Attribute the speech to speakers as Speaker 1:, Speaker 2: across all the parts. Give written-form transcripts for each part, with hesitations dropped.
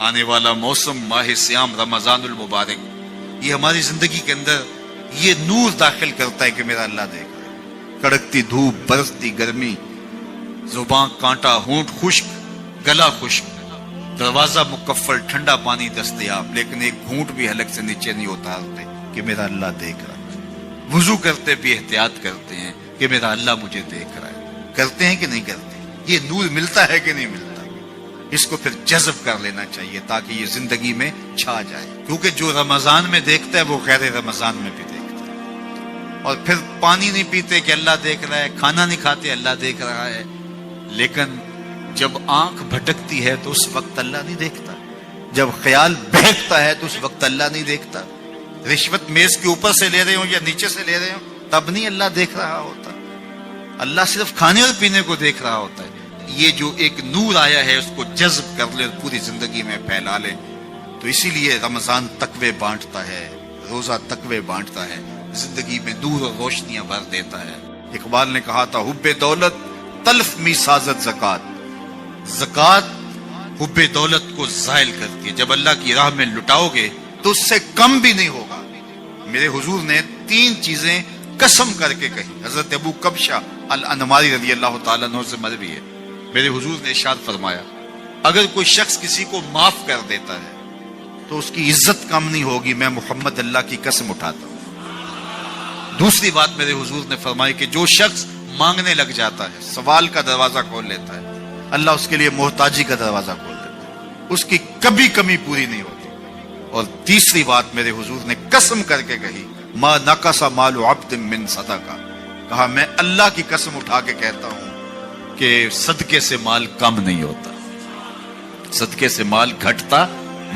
Speaker 1: آنے والا موسم ماہ سیام رمضان المبارک، یہ ہماری زندگی کے اندر یہ نور داخل کرتا ہے کہ میرا اللہ دیکھ رہا ہے۔ کڑکتی دھوپ، برستی گرمی، زبان کانٹا، ہونٹ خشک، گلا خشک، دروازہ مکفل، ٹھنڈا پانی دستیاب، لیکن ایک گھونٹ بھی حلق سے نیچے نہیں اتارتے کہ میرا اللہ دیکھ رہا ہے۔ وضو کرتے بھی احتیاط کرتے ہیں کہ میرا اللہ مجھے دیکھ رہا ہے۔ کرتے ہیں کہ نہیں کرتے؟ یہ نور ملتا ہے کہ نہیں ملتا؟ اس کو پھر جذب کر لینا چاہیے تاکہ یہ زندگی میں چھا جائے، کیونکہ جو رمضان میں دیکھتا ہے وہ غیر رمضان میں بھی دیکھتا ہے۔ اور پھر پانی نہیں پیتے کہ اللہ دیکھ رہا ہے، کھانا نہیں کھاتے اللہ دیکھ رہا ہے، لیکن جب آنکھ بھٹکتی ہے تو اس وقت اللہ نہیں دیکھتا، جب خیال بہکتا ہے تو اس وقت اللہ نہیں دیکھتا۔ رشوت میز کے اوپر سے لے رہے ہوں یا نیچے سے لے رہے ہوں تب نہیں اللہ دیکھ رہا ہوتا، اللہ صرف کھانے اور پینے کو دیکھ رہا ہوتا ہے۔ یہ جو ایک نور آیا ہے اس کو جذب کر لے، پوری زندگی میں پھیلا لے۔ تو اسی لیے رمضان تقوی بانٹتا ہے، روزہ تقوی بانٹتا ہے، زندگی میں نور اور روشنیاں بھر دیتا ہے۔ اقبال نے کہا تھا حب دولت تلف می سازت زکات، زکات حب دولت کو زائل کرتی ہے، جب اللہ کی راہ میں لٹاؤ گے تو اس سے کم بھی نہیں ہوگا۔ میرے حضور نے 3 چیزیں قسم کر کے کہی، حضرت ابو کبشہ الانماری رضی اللہ تعالیٰ عنہ سے مروی ہے۔ میرے حضور نے ارشاد فرمایا اگر کوئی شخص کسی کو معاف کر دیتا ہے تو اس کی عزت کم نہیں ہوگی، میں محمد اللہ کی قسم اٹھاتا ہوں۔ دوسری بات میرے حضور نے فرمائی کہ جو شخص مانگنے لگ جاتا ہے، سوال کا دروازہ کھول لیتا ہے، اللہ اس کے لیے محتاجی کا دروازہ کھول دیتا ہے، اس کی کبھی کمی پوری نہیں ہوتی۔ اور تیسری بات میرے حضور نے قسم کر کے کہی ما نقص مال عبد من صدقہ، کہا میں اللہ کی قسم اٹھا کے کہتا ہوں کہ صدقے سے مال کم نہیں ہوتا، صدقے سے مال گھٹتا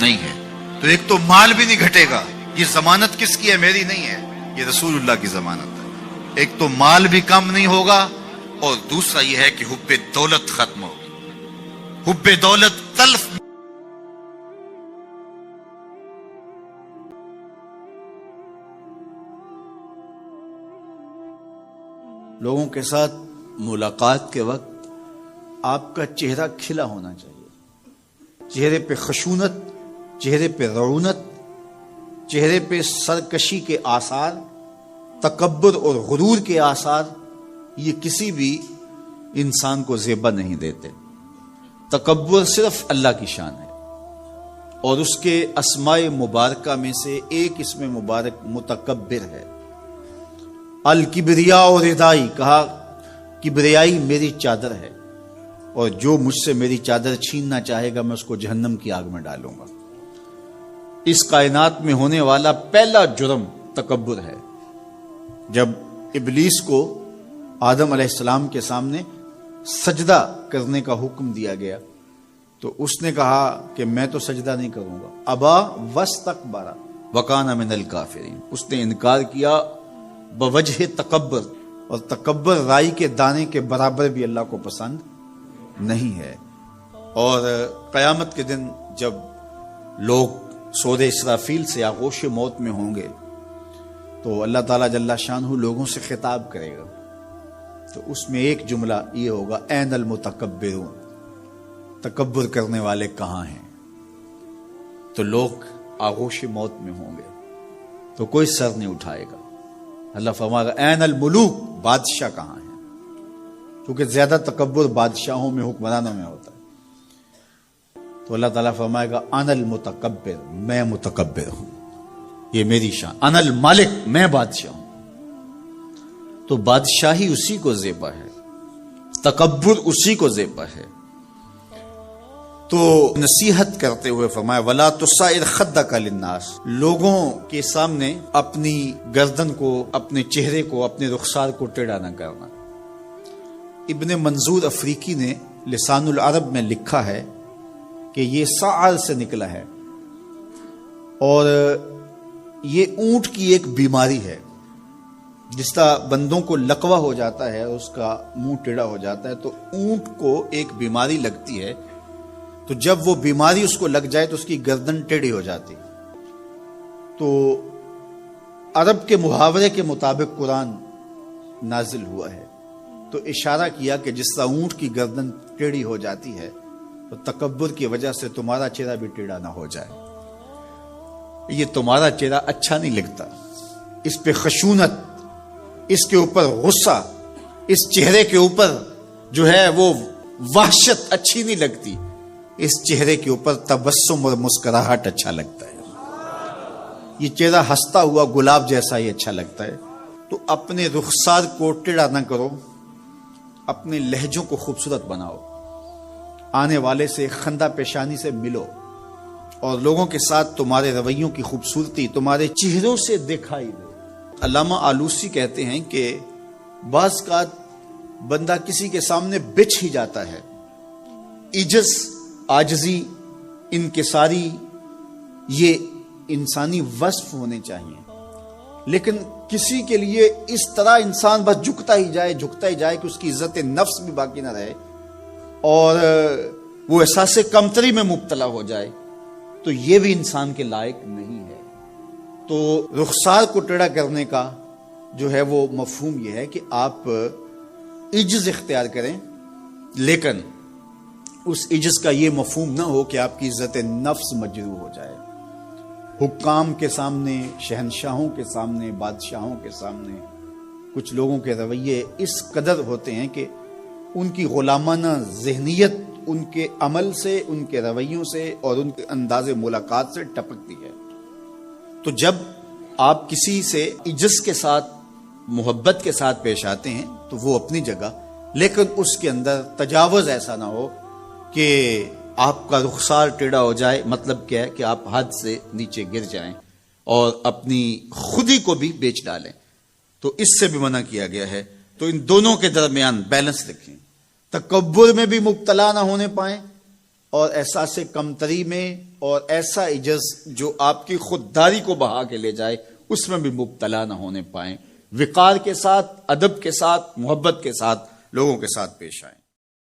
Speaker 1: نہیں ہے۔ تو ایک تو مال بھی نہیں گھٹے گا، یہ ضمانت کس کی ہے؟ میری نہیں ہے، یہ رسول اللہ کی ضمانت ہے۔ ایک تو مال بھی کم نہیں ہوگا، اور دوسرا یہ ہے کہ حب دولت ختم ہوگی۔ حب دولت تلف
Speaker 2: لوگوں کے ساتھ ملاقات کے وقت آپ کا چہرہ کھلا ہونا چاہیے، چہرے پہ خشونت، چہرے پہ رعونت، چہرے پہ سرکشی کے آثار، تکبر اور غرور کے آثار، یہ کسی بھی انسان کو زیبا نہیں دیتے۔ تکبر صرف اللہ کی شان ہے، اور اس کے اسماء مبارکہ میں سے ایک اسم مبارک متکبر ہے۔ الکبریاء اور ردائی، کہا کبریائی میری چادر ہے، اور جو مجھ سے میری چادر چھیننا چاہے گا میں اس کو جہنم کی آگ میں ڈالوں گا۔ اس کائنات میں ہونے والا پہلا جرم تکبر ہے۔ جب ابلیس کو آدم علیہ السلام کے سامنے سجدہ کرنے کا حکم دیا گیا تو اس نے کہا کہ میں تو سجدہ نہیں کروں گا، ابا واستکبر وکان من الکافرین، اس نے انکار کیا بوجہ تکبر، اور تکبر رائی کے دانے کے برابر بھی اللہ کو پسند نہیں ہے۔ اور قیامت کے دن جب لوگ سور اسرافیل سے آغوش موت میں ہوں گے تو اللہ تعالیٰ جل شانہ لوگوں سے خطاب کرے گا، تو اس میں ایک جملہ یہ ہوگا این المتکبرون، تکبر کرنے والے کہاں ہیں؟ تو لوگ آغوش موت میں ہوں گے تو کوئی سر نہیں اٹھائے گا۔ اللہ فرمائے گا این الملوک، بادشاہ کہاں ہیں؟ کیونکہ زیادہ تکبر بادشاہوں میں، حکمرانوں میں ہوتا ہے۔ تو اللہ تعالیٰ فرمائے گا ان المتکبر، میں متکبر ہوں، یہ میری شان، ان المالک، میں بادشاہ ہوں۔ تو بادشاہی اسی کو زیبا ہے، تکبر اسی کو زیبا ہے۔ تو نصیحت کرتے ہوئے فرمایا ولا تصائر خدک للناس، لوگوں کے سامنے اپنی گردن کو، اپنے چہرے کو، اپنے رخسار کو ٹیڑھا نہ کرنا۔ ابن منظور افریقی نے لسان العرب میں لکھا ہے کہ یہ سعر سے نکلا ہے، اور یہ اونٹ کی ایک بیماری ہے۔ جس طرح بندوں کو لقوہ ہو جاتا ہے، اس کا منہ ٹیڑھا ہو جاتا ہے، تو اونٹ کو ایک بیماری لگتی ہے، تو جب وہ بیماری اس کو لگ جائے تو اس کی گردن ٹیڑھی ہو جاتی۔ تو عرب کے محاورے کے مطابق قرآن نازل ہوا ہے، تو اشارہ کیا کہ جس طرح اونٹ کی گردن ٹیڑھی ہو جاتی ہے تو تکبر کی وجہ سے تمہارا چہرہ بھی ٹیڑھا نہ ہو جائے. یہ تمہارا چہرہ اچھا نہیں لگتا، اس پہ خشونت، اس کے اوپر غصہ، اس چہرے کے اوپر جو ہے وہ وحشت اچھی نہیں لگتی. اس چہرے کے اوپر تبسم اور مسکراہٹ اچھا لگتا ہے. یہ چہرہ ہنستا ہوا گلاب جیسا ہی اچھا لگتا ہے. تو اپنے رخسار کو ٹیڑھا نہ کرو، اپنے لہجوں کو خوبصورت بناؤ، آنے والے سے خندہ پیشانی سے ملو، اور لوگوں کے ساتھ تمہارے رویوں کی خوبصورتی تمہارے چہروں سے دکھائی دے. علامہ آلوسی کہتے ہیں کہ بعض کا بندہ کسی کے سامنے بچ ہی جاتا ہے. عجز، عاجزی، انکساری یہ انسانی وصف ہونے چاہیے، لیکن کسی کے لیے اس طرح انسان بس جھکتا ہی جائے کہ اس کی عزت نفس بھی باقی نہ رہے اور وہ احساس کمتری میں مبتلا ہو جائے، تو یہ بھی انسان کے لائق نہیں ہے. تو رخسار کو ٹیڑھا کرنے کا جو ہے وہ مفہوم یہ ہے کہ آپ عجز اختیار کریں، لیکن اس عجز کا یہ مفہوم نہ ہو کہ آپ کی عزت نفس مجروح ہو جائے. حکام کے سامنے، شہنشاہوں کے سامنے، بادشاہوں کے سامنے کچھ لوگوں کے رویے اس قدر ہوتے ہیں کہ ان کی غلامانہ ذہنیت ان کے عمل سے، ان کے رویوں سے اور ان کے انداز ملاقات سے ٹپکتی ہے. تو جب آپ کسی سے عجز کے ساتھ، محبت کے ساتھ پیش آتے ہیں تو وہ اپنی جگہ، لیکن اس کے اندر تجاوز ایسا نہ ہو کہ آپ کا رخسار ٹیڑھا ہو جائے. مطلب کیا ہے کہ آپ حد سے نیچے گر جائیں اور اپنی خودی کو بھی بیچ ڈالیں. تو اس سے بھی منع کیا گیا ہے. تو ان دونوں کے درمیان بیلنس رکھیں، تکبر میں بھی مبتلا نہ ہونے پائیں اور احساس کمتری میں اور ایسا عجز جو آپ کی خودداری کو بہا کے لے جائے اس میں بھی مبتلا نہ ہونے پائیں. وقار کے ساتھ، ادب کے ساتھ، محبت کے ساتھ لوگوں کے ساتھ پیش آئیں.